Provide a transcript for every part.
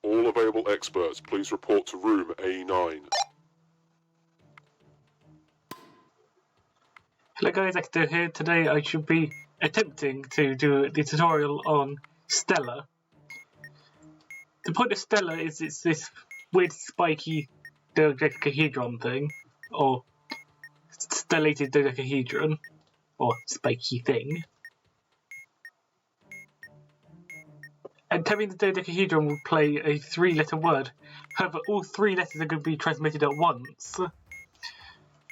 All available experts, please report to room A9. Hello guys, Ecto here. Today I should be attempting to do the tutorial on Stellar. The point of Stellar is it's this weird spiky dodecahedron thing, or stellated dodecahedron, or spiky thing. And telling the dodecahedron will play a 3-letter word. However, all 3 letters are going to be transmitted at once.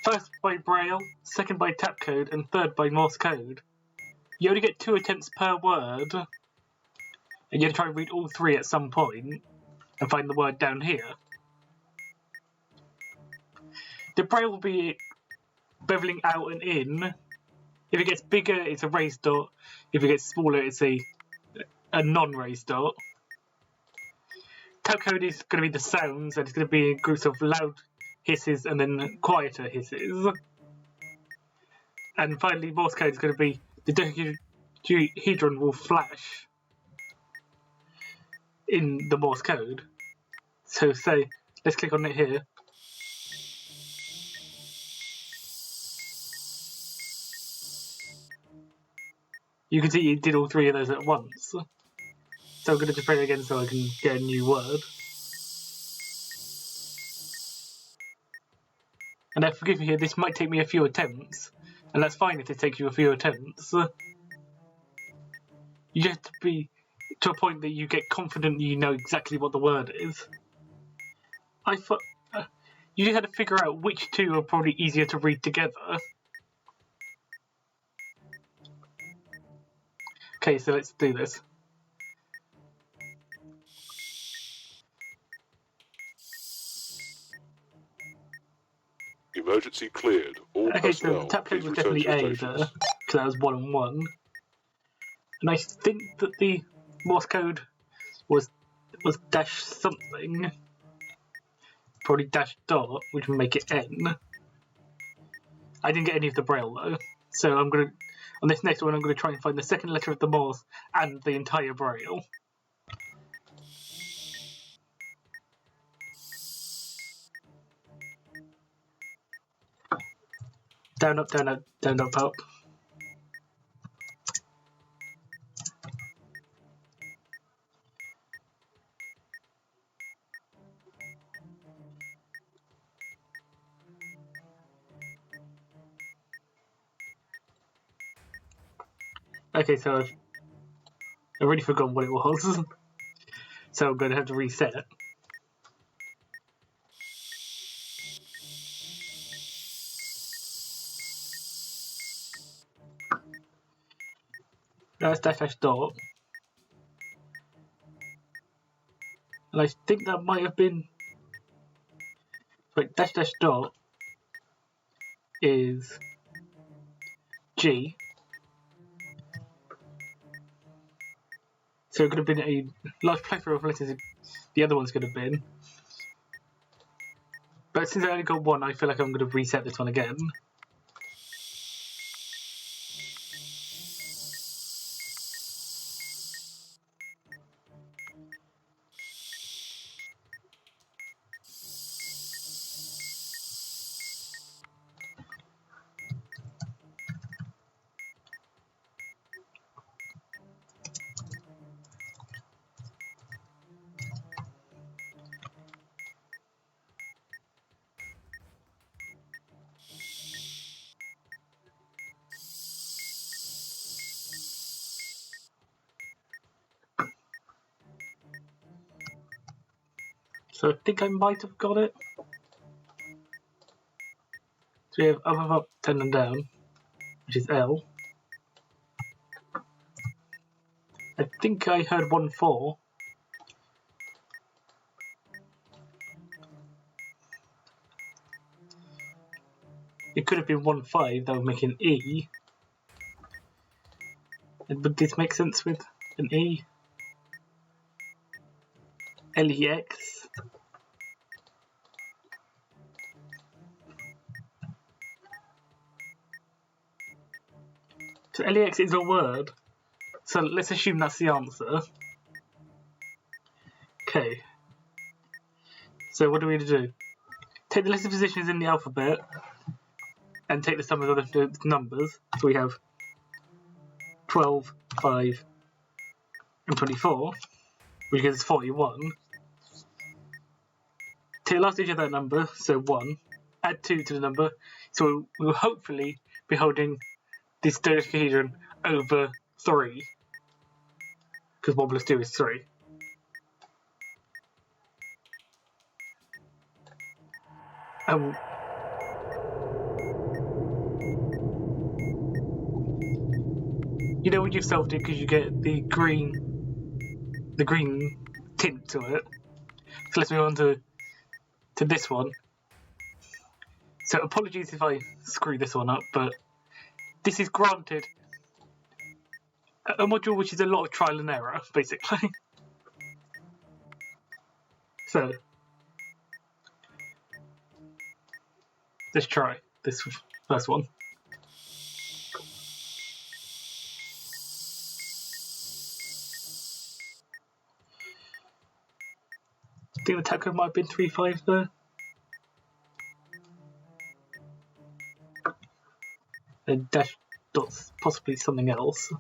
First by Braille, second by tap code, and third by Morse code. You only get 2 attempts per word, and you have to try and read all 3 at some point, and find the word down here. The Braille will be beveling out and in. If it gets bigger, it's a raised dot. If it gets smaller, it's a non-raised dot. Tap code is going to be the sounds, and it's going to be in groups of loud hisses and then quieter hisses. And finally, Morse code is going to be the dodecahedron will flash in the Morse code. So say, let's click on it here. You can see it did all 3 of those at once. So I'm going to just play it again so I can get a new word. And now forgive me here, this might take me a few attempts. And that's fine if it takes you a few attempts. You have to be to a point that you get confident you know exactly what the word is. You just had to figure out which 2 are probably easier to read together. Okay, so let's do this. Emergency cleared. All Okay, personnel, so tap code please was return definitely to A your there, stations. because that was 1 and 1. And I think that the Morse code was dash something. Probably dash dot, which would make it N. I didn't get any of the Braille though, so on this next one I'm going to try and find the second letter of the Morse and the entire Braille. Down, up, down, up, down, up, up. Okay, so I've already forgotten what it was, so I'm going to have to reset. That's dash dash dot. And I think that might have been... Wait, dash dash dot is G. So it could have been a large plethora of letters the other ones could have been. But since I only got 1, I feel like I'm going to reset this one again. So I think I might have got it. So we have up, up, up, down and down, which is L. I think I heard 1-4. It could have been 1-5, that would make an E. And would this make sense with an E? LEX. So LEX is a word. So let's assume that's the answer. Okay, So what do we do? Take the list of positions in the alphabet and take the sum of the numbers. So we have 12, 5, and 24, which gives us 41. Take the last digit of that number, so 1, add 2 to the number, so we'll hopefully be holding this dodecahedron over 3, because 1 plus 2 is 3. You know when you've solved it because you get the green tint to it. So let's move on to this one. So apologies if I screw this one up, but this is granted a module which is a lot of trial and error, basically. So let's try this first one. I think the tap code might have been 3.5 there. And dash dot's possibly something else.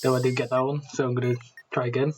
No, I didn't get that one, so I'm going to try again.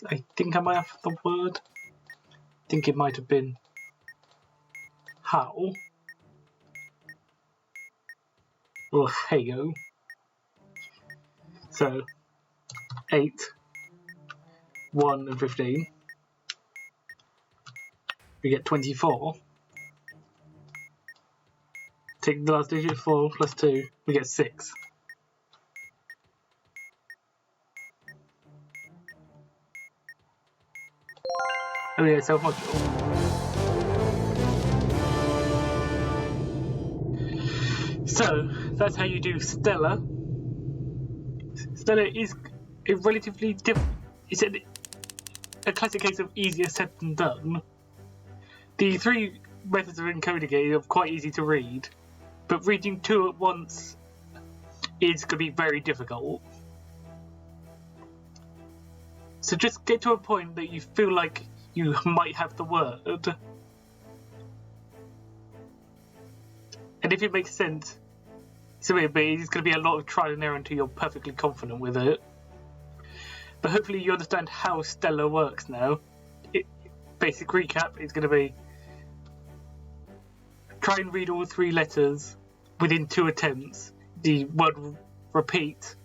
I think I might have the word. I think it might have been how or heyo. So 8, 1 and 15. We get 24. Take the last digit, 4 plus 2, we get 6. Oh yeah, self-module. So, that's how you do Stellar. Stellar is a relatively different... It's a classic case of easier said than done. The 3 methods of encoding it are quite easy to read, but reading 2 at once is going to be very difficult. So just get to a point that you feel like you might have the word. And if it makes sense, it's going to be a lot of trial and error until you're perfectly confident with it. But hopefully you understand how Stellar works now. Basic recap is going to be try and read all 3 letters within 2 attempts. The word will repeat.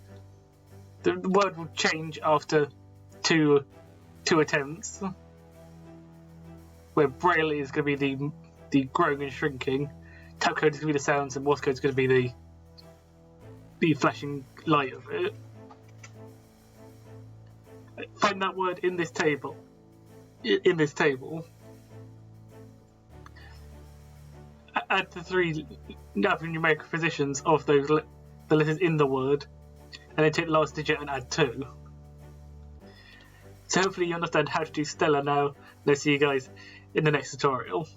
The word will change after two attempts. Where Braille is going to be the growing and shrinking. Tap code is going to be the sounds, and Morse code is going to be the flashing light of it. Find that word in this table. Add the 3 numeric positions of those the letters in the word, and then take the last digit and add 2. So hopefully you understand how to do Stellar now. Let's see you guys in the next tutorial.